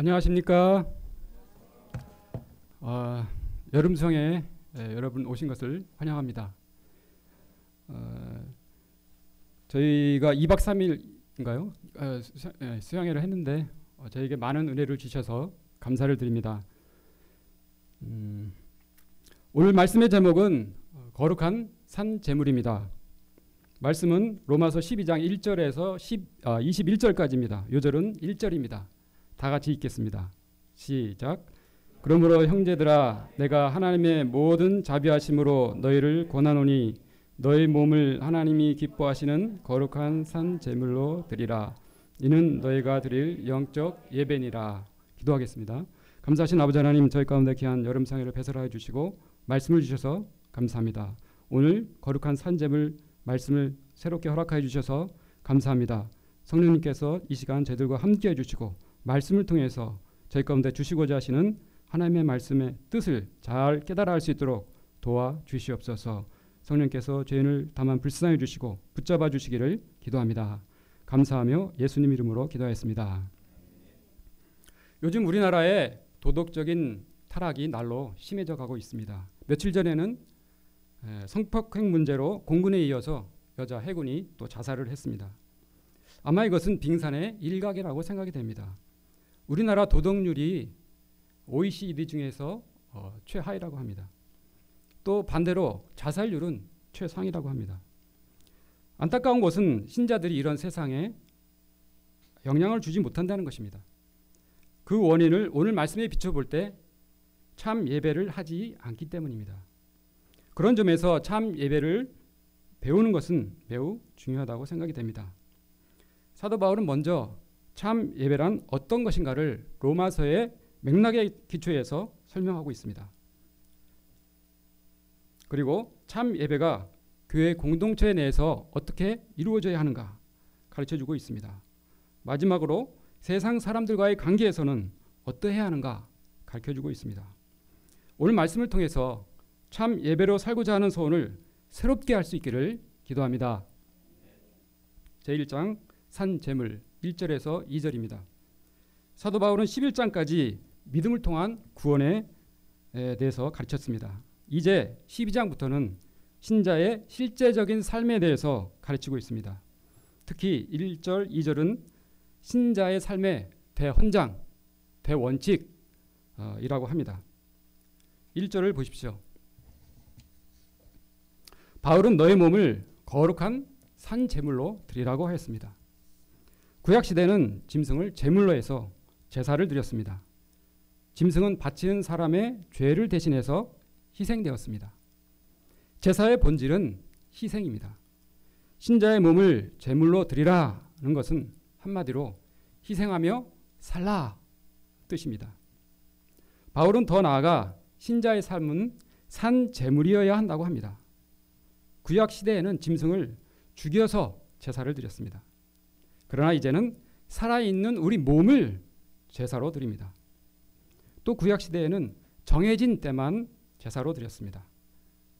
안녕하십니까. 여름성에 여러분 오신 것을 환영합니다. 저희가 2박 3일인가요? 수양회를 했는데 저에게 많은 은혜를 주셔서 감사를 드립니다. 오늘 말씀의 제목은 거룩한 산제물입니다. 말씀은 로마서 12장 1절에서 21절까지입니다. 요절은 1절입니다. 다 같이 읽겠습니다. 시작. 그러므로 형제들아 내가 하나님의 모든 자비하심으로 너희를 권하노니 너희 몸을 하나님이 기뻐하시는 거룩한 산제물로 드리라. 이는 너희가 드릴 영적 예배니라. 기도하겠습니다. 감사하신 아버지 하나님, 저희 가운데 귀한 여름상회를 배설하여 주시고 말씀을 주셔서 감사합니다. 오늘 거룩한 산제물 말씀을 새롭게 허락하여 주셔서 감사합니다. 성령님께서 이 시간 저희들과 함께해 주시고 말씀을 통해서 저희 가운데 주시고자 하시는 하나님의 말씀의 뜻을 잘 깨달아 알 수 있도록 도와주시옵소서. 성령께서 죄인을 다만 불쌍해 주시고 붙잡아 주시기를 기도합니다. 감사하며 예수님 이름으로 기도하였습니다. 요즘 우리나라에 도덕적인 타락이 날로 심해져 가고 있습니다. 며칠 전에는 성폭행 문제로 공군에 이어서 여자 해군이 또 자살을 했습니다. 아마 이것은 빙산의 일각이라고 생각이 됩니다. 우리나라 도덕률이 OECD 중에서 최하위라고 합니다. 또 반대로 자살률은 최상이라고 합니다. 안타까운 것은 신자들이 이런 세상에 영향을 주지 못한다는 것입니다. 그 원인을 오늘 말씀에 비춰볼 때 참 예배를 하지 않기 때문입니다. 그런 점에서 참 예배를 배우는 것은 매우 중요하다고 생각이 됩니다. 사도 바울은 먼저 참 예배란 어떤 것인가를 로마서의 맥락에 기초해서 설명하고 있습니다. 그리고 참 예배가 교회 공동체 내에서 어떻게 이루어져야 하는가 가르쳐주고 있습니다. 마지막으로 세상 사람들과의 관계에서는 어떠해야 하는가 가르쳐주고 있습니다. 오늘 말씀을 통해서 참 예배로 살고자 하는 소원을 새롭게 할 수 있기를 기도합니다. 제1장 산제물 1절에서 2절입니다. 사도 바울은 11장까지 믿음을 통한 구원에 대해서 가르쳤습니다. 이제 12장부터는 신자의 실제적인 삶에 대해서 가르치고 있습니다. 특히 1절, 2절은 신자의 삶의 대헌장, 대원칙이라고 합니다. 1절을 보십시오. 바울은 너의 몸을 거룩한 산제물로 드리라고 하였습니다. 구약시대는 짐승을 제물로 해서 제사를 드렸습니다. 짐승은 바치는 사람의 죄를 대신해서 희생되었습니다. 제사의 본질은 희생입니다. 신자의 몸을 제물로 드리라는 것은 한마디로 희생하며 살라 뜻입니다. 바울은 더 나아가 신자의 삶은 산제물이어야 한다고 합니다. 구약시대에는 짐승을 죽여서 제사를 드렸습니다. 그러나 이제는 살아있는 우리 몸을 제사로 드립니다. 또 구약시대에는 정해진 때만 제사로 드렸습니다.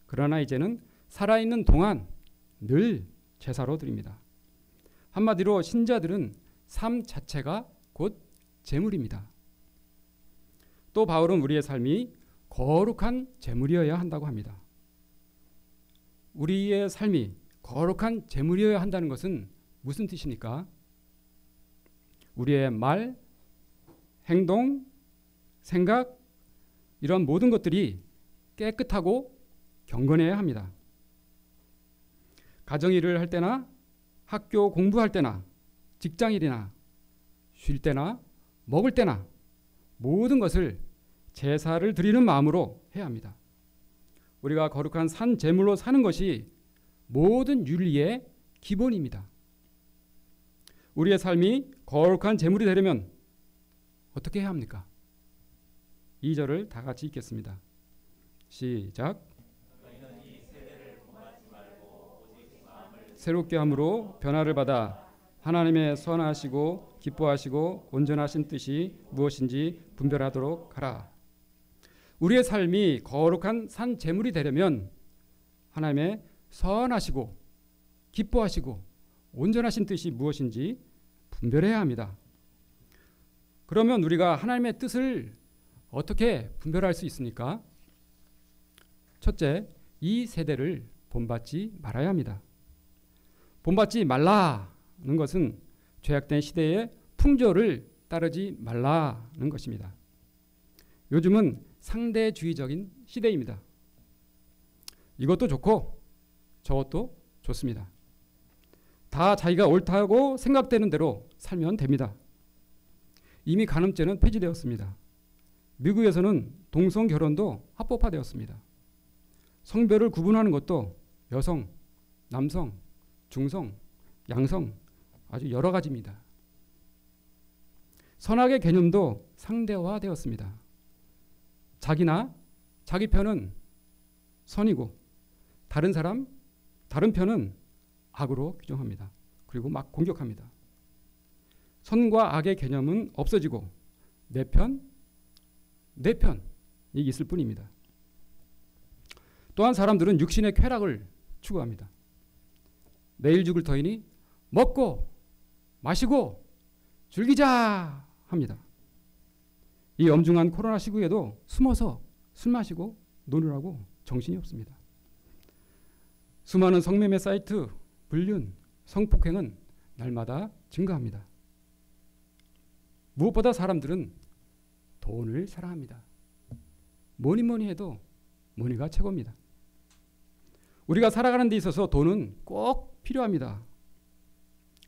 그러나 이제는 살아있는 동안 늘 제사로 드립니다. 한마디로 신자들은 삶 자체가 곧 제물입니다. 또 바울은 우리의 삶이 거룩한 제물이어야 한다고 합니다. 우리의 삶이 거룩한 제물이어야 한다는 것은 무슨 뜻입니까? 우리의 말, 행동, 생각 이런 모든 것들이 깨끗하고 경건해야 합니다. 가정일을 할 때나 학교 공부할 때나 직장일이나 쉴 때나 먹을 때나 모든 것을 제사를 드리는 마음으로 해야 합니다. 우리가 거룩한 산제물로 사는 것이 모든 윤리의 기본입니다. 우리의 삶이 거룩한 제물이 되려면 어떻게 해야 합니까? 2절을 다 같이 읽겠습니다. 시작. 새롭게 함으로 변화를 받아 하나님의 선하시고 기뻐하시고 온전하신 뜻이 무엇인지 분별하도록 하라. 우리의 삶이 거룩한 산제물이 되려면 하나님의 선하시고 기뻐하시고 온전하신 뜻이 무엇인지 분별해야 합니다. 그러면 우리가 하나님의 뜻을 어떻게 분별할 수 있습니까? 첫째, 이 세대를 본받지 말아야 합니다. 본받지 말라는 것은 죄악된 시대의 풍조를 따르지 말라는 것입니다. 요즘은 상대주의적인 시대입니다. 이것도 좋고 저것도 좋습니다. 다 자기가 옳다고 생각되는 대로 살면 됩니다. 이미 간음죄는 폐지되었습니다. 미국에서는 동성 결혼도 합법화되었습니다. 성별을 구분하는 것도 여성, 남성, 중성, 양성 아주 여러 가지입니다. 선악의 개념도 상대화되었습니다. 자기나 자기 편은 선이고 다른 사람, 다른 편은 악으로 규정합니다. 그리고 막 공격합니다. 선과 악의 개념은 없어지고 내 편이 있을 뿐입니다. 또한 사람들은 육신의 쾌락을 추구합니다. 내일 죽을 터이니 먹고 마시고 즐기자 합니다. 이 엄중한 코로나 시국에도 숨어서 술 마시고 노느라고 정신이 없습니다. 수많은 성매매 사이트, 불륜, 성폭행은 날마다 증가합니다. 무엇보다 사람들은 돈을 사랑합니다. 뭐니 해도 머니가 최고입니다. 우리가 살아가는 데 있어서 돈은 꼭 필요합니다.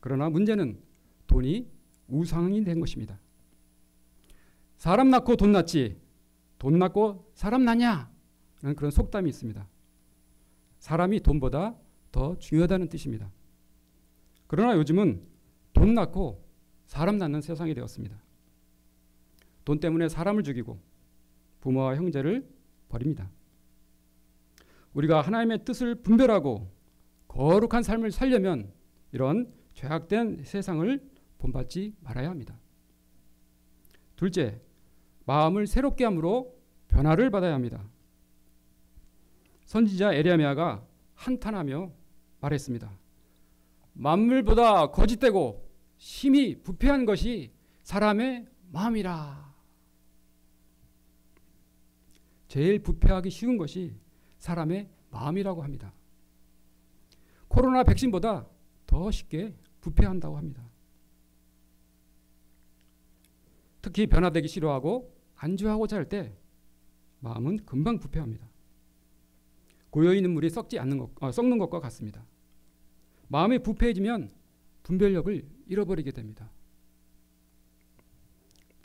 그러나 문제는 돈이 우상이 된 것입니다. 사람 낳고 돈 낳지 돈 낳고 사람 낳냐? 라는 그런 속담이 있습니다. 사람이 돈보다 더 중요하다는 뜻입니다. 그러나 요즘은 돈 낳고 사람 낳는 세상이 되었습니다. 돈 때문에 사람을 죽이고 부모와 형제를 버립니다. 우리가 하나님의 뜻을 분별하고 거룩한 삶을 살려면 이런 죄악된 세상을 본받지 말아야 합니다. 둘째, 마음을 새롭게 함으로 변화를 받아야 합니다. 선지자 에레미야가 한탄하며 말했습니다. 만물보다 거짓되고 심히 부패한 것이 사람의 마음이라. 제일 부패하기 쉬운 것이 사람의 마음이라고 합니다. 코로나 백신보다 더 쉽게 부패한다고 합니다. 특히 변화되기 싫어하고 안주하고자 할 때 마음은 금방 부패합니다. 고여있는 물이 썩는 것과 같습니다. 마음이 부패해지면 분별력을 잃어버리게 됩니다.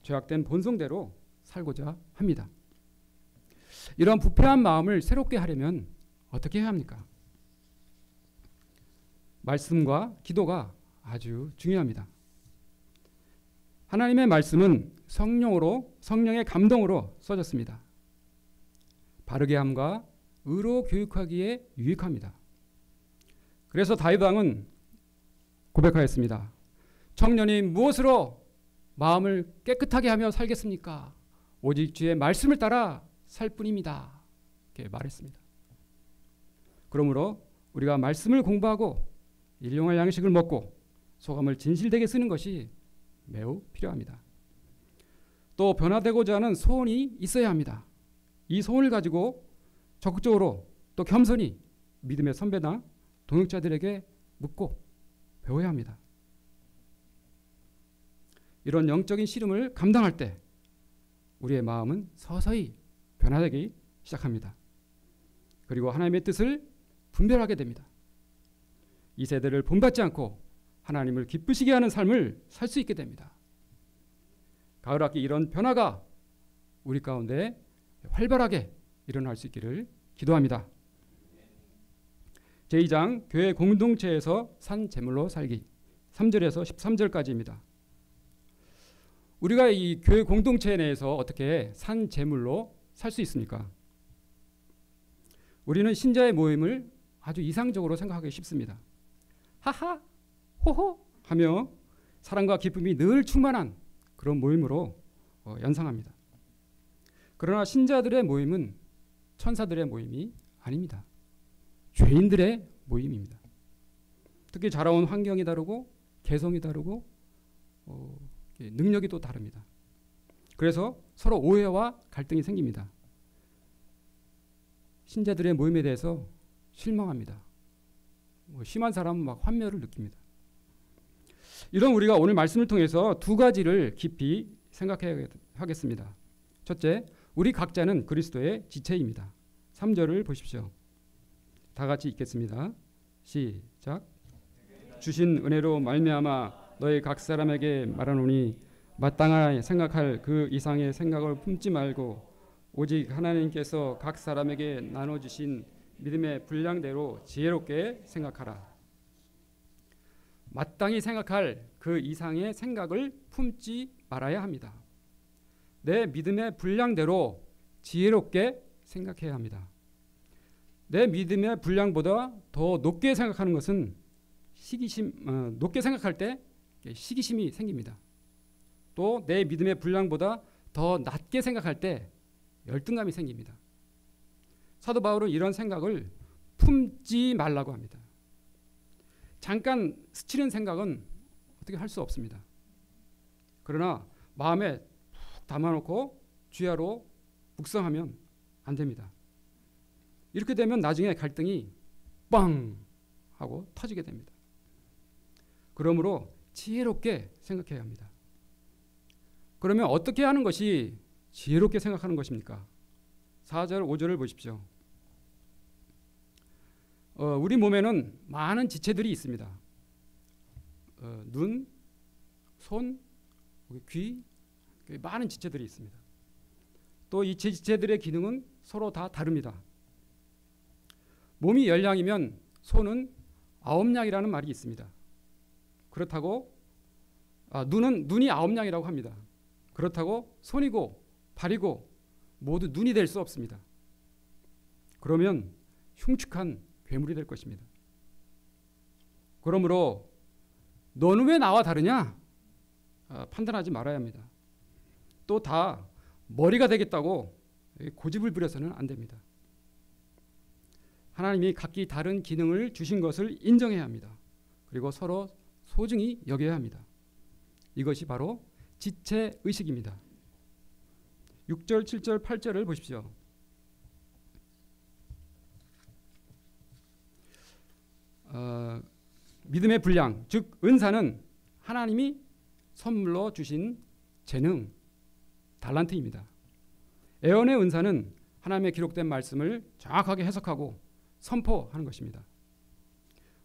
죄악된 본성대로 살고자 합니다. 이런 부패한 마음을 새롭게 하려면 어떻게 해야 합니까? 말씀과 기도가 아주 중요합니다. 하나님의 말씀은 성령의 감동으로 써졌습니다. 바르게 함과 의로 교육하기에 유익합니다. 그래서 다윗 왕은 고백하였습니다. 청년이 무엇으로 마음을 깨끗하게 하며 살겠습니까? 오직 주의 말씀을 따라 살 뿐입니다. 이렇게 말했습니다. 그러므로 우리가 말씀을 공부하고 일용할 양식을 먹고 소감을 진실되게 쓰는 것이 매우 필요합니다. 또 변화되고자 하는 소원이 있어야 합니다. 이 소원을 가지고 적극적으로 또 겸손히 믿음의 선배나 동역자들에게 묻고 배워야 합니다. 이런 영적인 씨름을 감당할 때 우리의 마음은 서서히 변화되기 시작합니다. 그리고 하나님의 뜻을 분별하게 됩니다. 이 세대를 본받지 않고 하나님을 기쁘시게 하는 삶을 살 수 있게 됩니다. 가을학기 이런 변화가 우리 가운데 활발하게 일어날 수 있기를 기도합니다. 제2장 교회 공동체에서 산 제물로 살기 3절에서 13절까지입니다. 우리가 이 교회 공동체 내에서 어떻게 산 제물로 살 수 있습니까? 우리는 신자의 모임을 아주 이상적으로 생각하기 쉽습니다. 하하, 호호 하며 사랑과 기쁨이 늘 충만한 그런 모임으로 연상합니다. 그러나 신자들의 모임은 천사들의 모임이 아닙니다. 죄인들의 모임입니다. 특히 자라온 환경이 다르고 개성이 다르고 능력이 또 다릅니다. 그래서 서로 오해와 갈등이 생깁니다. 신자들의 모임에 대해서 실망합니다. 심한 사람은 막 환멸을 느낍니다. 이런 우리가 오늘 말씀을 통해서 두 가지를 깊이 생각해야 하겠습니다. 첫째, 우리 각자는 그리스도의 지체입니다. 3절을 보십시오. 다 같이 읽겠습니다. 시작. 주신 은혜로 말미암아 너희 각 사람에게 말하노니 마땅하게 생각할 그 이상의 생각을 품지 말고 오직 하나님께서 각 사람에게 나눠주신 믿음의 분량대로 지혜롭게 생각하라. 마땅히 생각할 그 이상의 생각을 품지 말아야 합니다. 내 믿음의 분량대로 지혜롭게 생각해야 합니다. 내 믿음의 분량보다 더 높게 생각하는 것은 높게 생각할 때 시기심이 생깁니다. 또 내 믿음의 분량보다 더 낮게 생각할 때 열등감이 생깁니다. 사도 바울은 이런 생각을 품지 말라고 합니다. 잠깐 스치는 생각은 어떻게 할 수 없습니다. 그러나 마음에 푹 담아놓고 주야로 묵상하면 안 됩니다. 이렇게 되면 나중에 갈등이 빵 하고 터지게 됩니다. 그러므로 지혜롭게 생각해야 합니다. 그러면 어떻게 하는 것이 지혜롭게 생각하는 것입니까? 4절, 5절을 보십시오. 우리 몸에는 많은 지체들이 있습니다. 눈, 손, 귀, 많은 지체들이 있습니다. 또 이 지체들의 기능은 서로 다 다릅니다. 몸이 10냥이면 손은 9냥이라는 말이 있습니다. 그렇다고 눈이 9냥이라고 합니다. 그렇다고 손이고 발이고 모두 눈이 될 수 없습니다. 그러면 흉측한 괴물이 될 것입니다. 그러므로 너는 왜 나와 다르냐? 판단하지 말아야 합니다. 또 다 머리가 되겠다고 고집을 부려서는 안 됩니다. 하나님이 각기 다른 기능을 주신 것을 인정해야 합니다. 그리고 서로 소중히 여겨야 합니다. 이것이 바로 지체의식입니다. 6절, 7절, 8절을 보십시오. 믿음의 분량, 즉 은사는 하나님이 선물로 주신 재능, 달란트입니다. 예언의 은사는 하나님의 기록된 말씀을 정확하게 해석하고 선포하는 것입니다.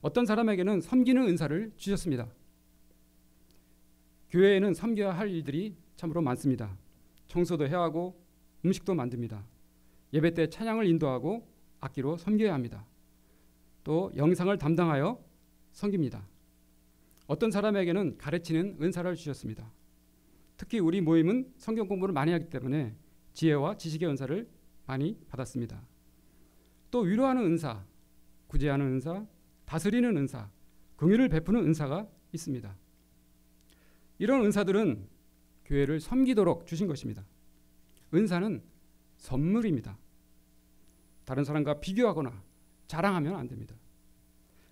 어떤 사람에게는 섬기는 은사를 주셨습니다. 교회에는 섬겨야 할 일들이 참으로 많습니다. 청소도 해야 하고 음식도 만듭니다. 예배 때 찬양을 인도하고 악기로 섬겨야 합니다. 또 영상을 담당하여 섬깁니다. 어떤 사람에게는 가르치는 은사를 주셨습니다. 특히 우리 모임은 성경 공부를 많이 하기 때문에 지혜와 지식의 은사를 많이 받았습니다. 또 위로하는 은사, 구제하는 은사, 다스리는 은사, 긍휼을 베푸는 은사가 있습니다. 이런 은사들은 교회를 섬기도록 주신 것입니다. 은사는 선물입니다. 다른 사람과 비교하거나 자랑하면 안 됩니다.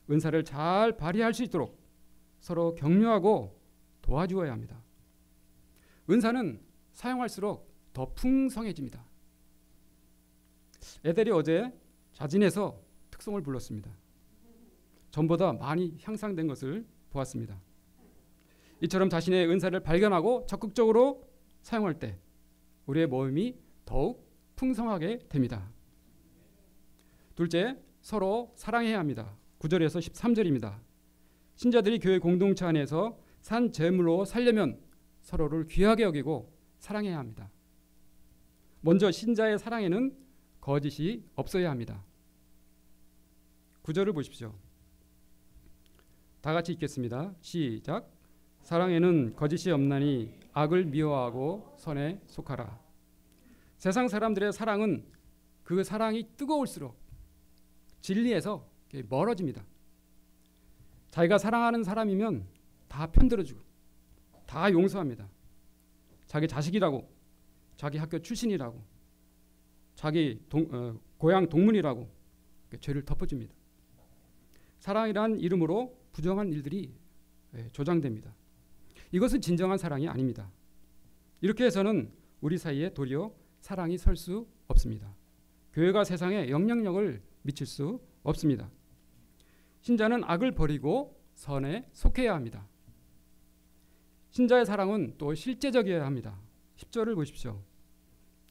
은사를 잘 발휘할 수 있도록 서로 격려하고 도와주어야 합니다. 은사는 사용할수록 더 풍성해집니다. 에델이 어제 자진해서 특송을 불렀습니다. 전보다 많이 향상된 것을 보았습니다. 이처럼 자신의 은사를 발견하고 적극적으로 사용할 때 우리의 모임이 더욱 풍성하게 됩니다. 둘째, 서로 사랑해야 합니다. 9절에서 13절입니다. 신자들이 교회 공동체 안에서 산 제물로 살려면 서로를 귀하게 여기고 사랑해야 합니다. 먼저 신자의 사랑에는 거짓이 없어야 합니다. 9절을 보십시오. 다 같이 읽겠습니다. 시작. 사랑에는 거짓이 없나니 악을 미워하고 선에 속하라. 세상 사람들의 사랑은 그 사랑이 뜨거울수록 진리에서 멀어집니다. 자기가 사랑하는 사람이면 다 편들어주고 다 용서합니다. 자기 자식이라고, 자기 학교 출신이라고, 자기 고향 동문이라고 죄를 덮어줍니다. 사랑이란 이름으로 부정한 일들이 조장됩니다. 이것은 진정한 사랑이 아닙니다. 이렇게 해서는 우리 사이에 도리어 사랑이 설 수 없습니다. 교회가 세상에 영향력을 미칠 수 없습니다. 신자는 악을 버리고 선에 속해야 합니다. 신자의 사랑은 또 실제적이어야 합니다. 10절을 보십시오.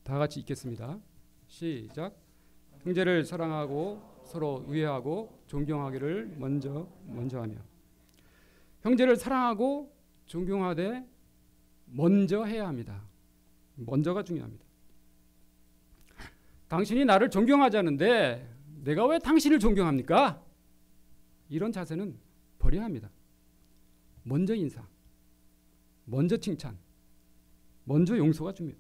다 같이 읽겠습니다. 시작. 형제를 사랑하고 서로 우애하고 존경하기를 먼저 하며. 형제를 사랑하고 존경하되 먼저 해야 합니다. 먼저가 중요합니다. 당신이 나를 존경하지 않는데 내가 왜 당신을 존경합니까? 이런 자세는 버려야 합니다. 먼저 인사, 먼저 칭찬, 먼저 용서가 중요해요.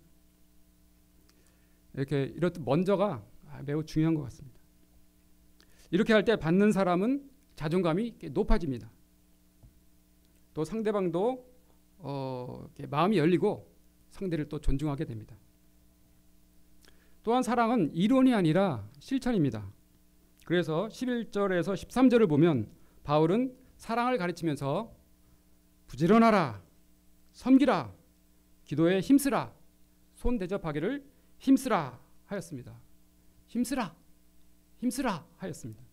이렇듯 먼저가 매우 중요한 것 같습니다. 이렇게 할 때 받는 사람은 자존감이 높아집니다. 또 상대방도 마음이 열리고 상대를 또 존중하게 됩니다. 또한 사랑은 이론이 아니라 실천입니다. 그래서 11절에서 13절을 보면 바울은 사랑을 가르치면서 부지런하라, 섬기라, 기도에 힘쓰라, 손 대접하기를 힘쓰라 하였습니다. 힘쓰라 하였습니다.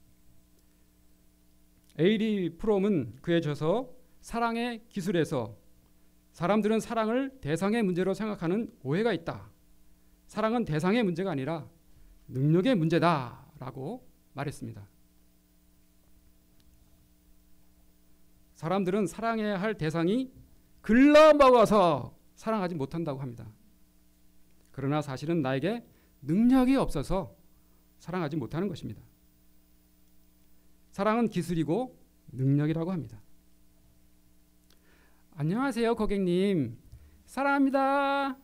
에이리 프롬은 그에 져서 사랑의 기술에서 사람들은 사랑을 대상의 문제로 생각하는 오해가 있다. 사랑은 대상의 문제가 아니라 능력의 문제다라고 말했습니다. 사람들은 사랑해야 할 대상이 글러먹어서 사랑하지 못한다고 합니다. 그러나 사실은 나에게 능력이 없어서 사랑하지 못하는 것입니다. 사랑은 기술이고 능력이라고 합니다. 안녕하세요, 고객님. 사랑합니다.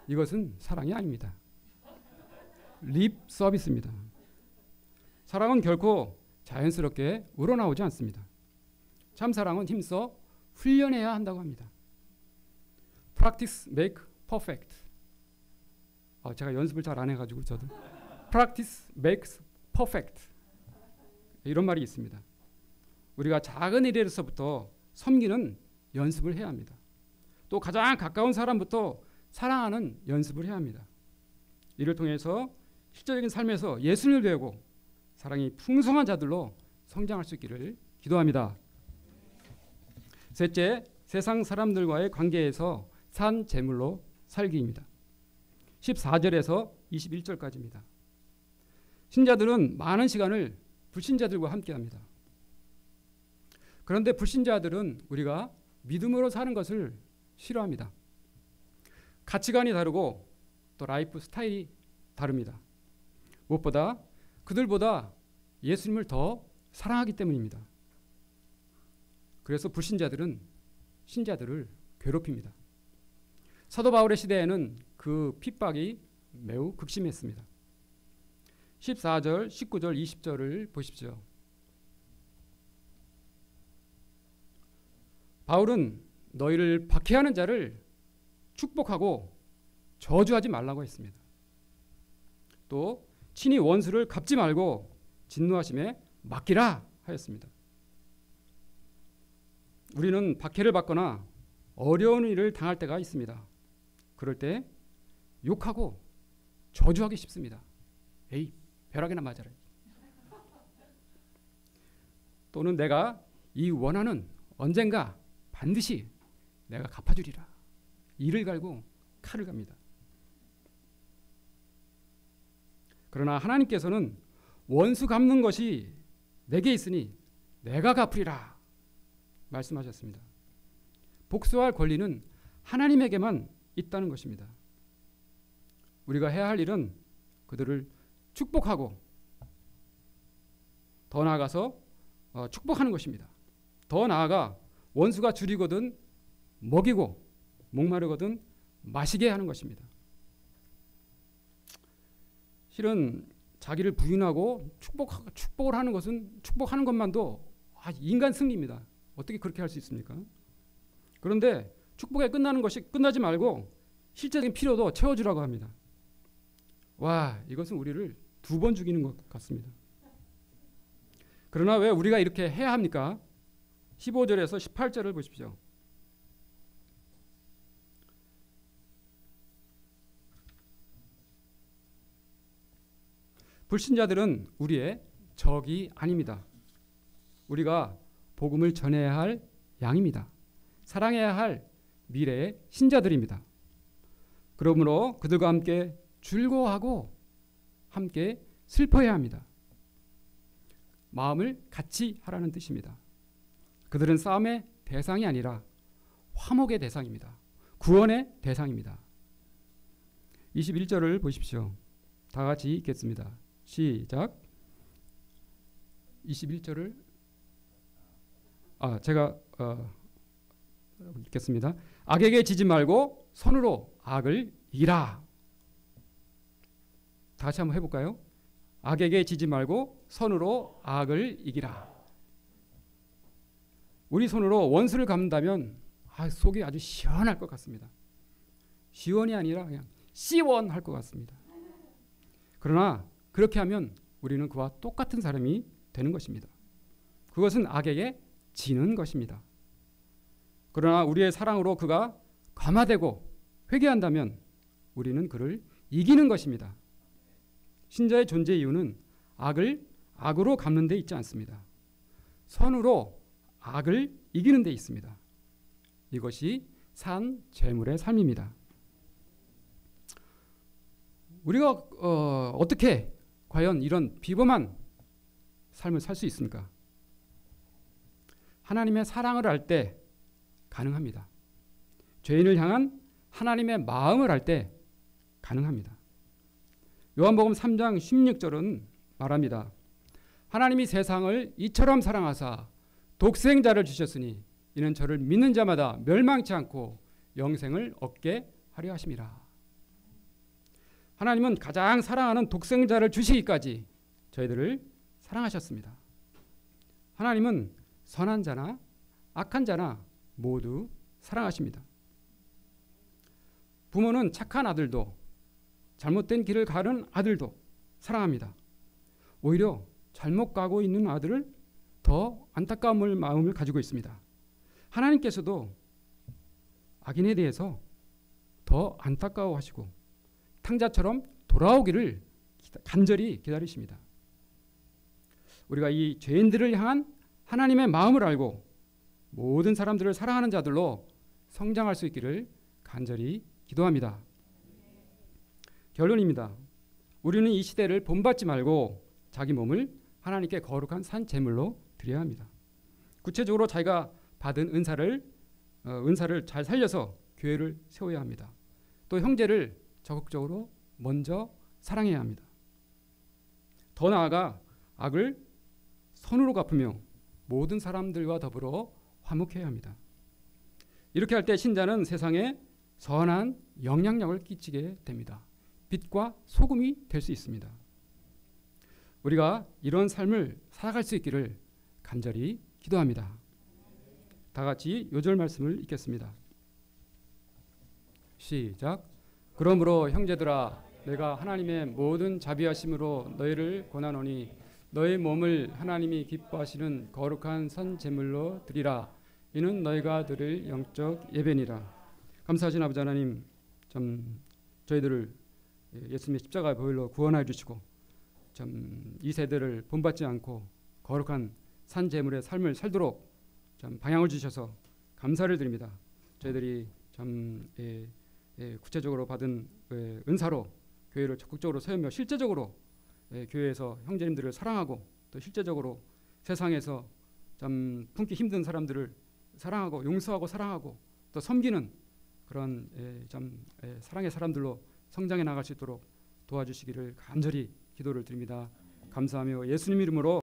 이것은 사랑이 아닙니다. 립 서비스입니다. 사랑은 결코 자연스럽게 우러나오지 않습니다. 참 사랑은 힘써 훈련해야 한다고 합니다. Practice make perfect. 제가 연습을 잘 안 해가지고 저도 Practice makes perfect. 이런 말이 있습니다. 우리가 작은 일에서부터 섬기는 연습을 해야 합니다. 또 가장 가까운 사람부터 사랑하는 연습을 해야 합니다. 이를 통해서 실제적인 삶에서 예수를 배우고 사랑이 풍성한 자들로 성장할 수 있기를 기도합니다. 셋째, 세상 사람들과의 관계에서 산 제물로 살기입니다. 14절에서 21절까지입니다. 신자들은 많은 시간을 불신자들과 함께합니다. 그런데 불신자들은 우리가 믿음으로 사는 것을 싫어합니다. 가치관이 다르고 또 라이프 스타일이 다릅니다. 무엇보다 그들보다 예수님을 더 사랑하기 때문입니다. 그래서 불신자들은 신자들을 괴롭힙니다. 사도 바울의 시대에는 그 핍박이 매우 극심했습니다. 14절, 19절, 20절을 보십시오. 바울은 너희를 박해하는 자를 축복하고 저주하지 말라고 했습니다. 또 친히 원수를 갚지 말고 진노하심에 맡기라 하였습니다. 우리는 박해를 받거나 어려운 일을 당할 때가 있습니다. 그럴 때 욕하고 저주하기 쉽습니다. 에이, 벼락이나 맞아라. 또는 내가 이 원한은 언젠가 반드시 내가 갚아주리라. 이를 갈고 칼을 갑니다. 그러나 하나님께서는 원수 갚는 것이 내게 있으니 내가 갚으리라 말씀하셨습니다. 복수할 권리는 하나님에게만 있다는 것입니다. 우리가 해야 할 일은 그들을 축복하고 더 나아가서 축복하는 것입니다. 더 나아가 원수가 줄이거든 먹이고 목마르거든 마시게 하는 것입니다. 실은 자기를 부인하고 축복을 하는 것은 축복하는 것만도 인간 승리입니다. 어떻게 그렇게 할 수 있습니까? 그런데 축복에 끝나는 것이 끝나지 말고 실제적인 필요도 채워주라고 합니다. 와, 이것은 우리를 2번 죽이는 것 같습니다. 그러나 왜 우리가 이렇게 해야 합니까? 15절에서 18절을 보십시오. 불신자들은 우리의 적이 아닙니다. 우리가 복음을 전해야 할 양입니다. 사랑해야 할 미래의 신자들입니다. 그러므로 그들과 함께 즐거워하고 함께 슬퍼해야 합니다. 마음을 같이 하라는 뜻입니다. 그들은 싸움의 대상이 아니라 화목의 대상입니다. 구원의 대상입니다. 21절을 보십시오. 다 같이 읽겠습니다. 시작. 21절을 제가 읽겠습니다. 악에게 지지 말고 선으로 악을 이기라. 다 같이 한번 해볼까요? 악에게 지지 말고 선으로 악을 이기라. 우리 손으로 원수를 갚는다면 속이 아주 시원할 것 같습니다. 시원이 아니라 그냥 시원할 것 같습니다. 그러나 그렇게 하면 우리는 그와 똑같은 사람이 되는 것입니다. 그것은 악에게 지는 것입니다. 그러나 우리의 사랑으로 그가 감화되고 회개한다면 우리는 그를 이기는 것입니다. 신자의 존재 이유는 악을 악으로 갚는 데 있지 않습니다. 선으로 악을 이기는 데 있습니다. 이것이 산 제물의 삶입니다. 우리가 어떻게 과연 이런 비범한 삶을 살 수 있습니까? 하나님의 사랑을 알 때 가능합니다. 죄인을 향한 하나님의 마음을 알 때 가능합니다. 요한복음 3장 16절은 말합니다. 하나님이 세상을 이처럼 사랑하사 독생자를 주셨으니 이는 저를 믿는 자마다 멸망치 않고 영생을 얻게 하려 하심이라. 하나님은 가장 사랑하는 독생자를 주시기까지 저희들을 사랑하셨습니다. 하나님은 선한 자나 악한 자나 모두 사랑하십니다. 부모는 착한 아들도 잘못된 길을 가는 아들도 사랑합니다. 오히려 잘못 가고 있는 아들을 더 안타까운 마음을 가지고 있습니다. 하나님께서도 악인에 대해서 더 안타까워하시고 탕자처럼 돌아오기를 간절히 기다리십니다. 우리가 이 죄인들을 향한 하나님의 마음을 알고 모든 사람들을 사랑하는 자들로 성장할 수 있기를 간절히 기도합니다. 결론입니다. 우리는 이 시대를 본받지 말고 자기 몸을 하나님께 거룩한 산 제물로 드려야 합니다. 구체적으로 자기가 받은 은사를 잘 살려서 교회를 세워야 합니다. 또 형제를 적극적으로 먼저 사랑해야 합니다. 더 나아가 악을 선으로 갚으며 모든 사람들과 더불어 화목해야 합니다. 이렇게 할 때 신자는 세상에 선한 영향력을 끼치게 됩니다. 빛과 소금이 될 수 있습니다. 우리가 이런 삶을 살아갈 수 있기를 간절히 기도합니다. 다 같이 요절 말씀을 읽겠습니다. 시작. 그러므로 형제들아 내가 하나님의 모든 자비하심으로 너희를 권하노니 너희 몸을 하나님이 기뻐하시는 거룩한 선 제물로 드리라. 이는 너희가 드릴 영적 예배니라. 감사하신 아버지 하나님, 저희들을 예수님의 십자가 보혈로 구원하여 주시고 이 세대를 본받지 않고 거룩한 산 제물의 삶을 살도록 방향을 주셔서 감사를 드립니다. 저희들이 구체적으로 받은 은사로 교회를 적극적으로 세우며 실제적으로 교회에서 형제님들을 사랑하고 또 실제적으로 세상에서 품기 힘든 사람들을 사랑하고 용서하고 사랑하고 또 섬기는 그런 사랑의 사람들로 성장해 나갈 수 있도록 도와주시기를 간절히 기도를 드립니다. 감사하며 예수님 이름으로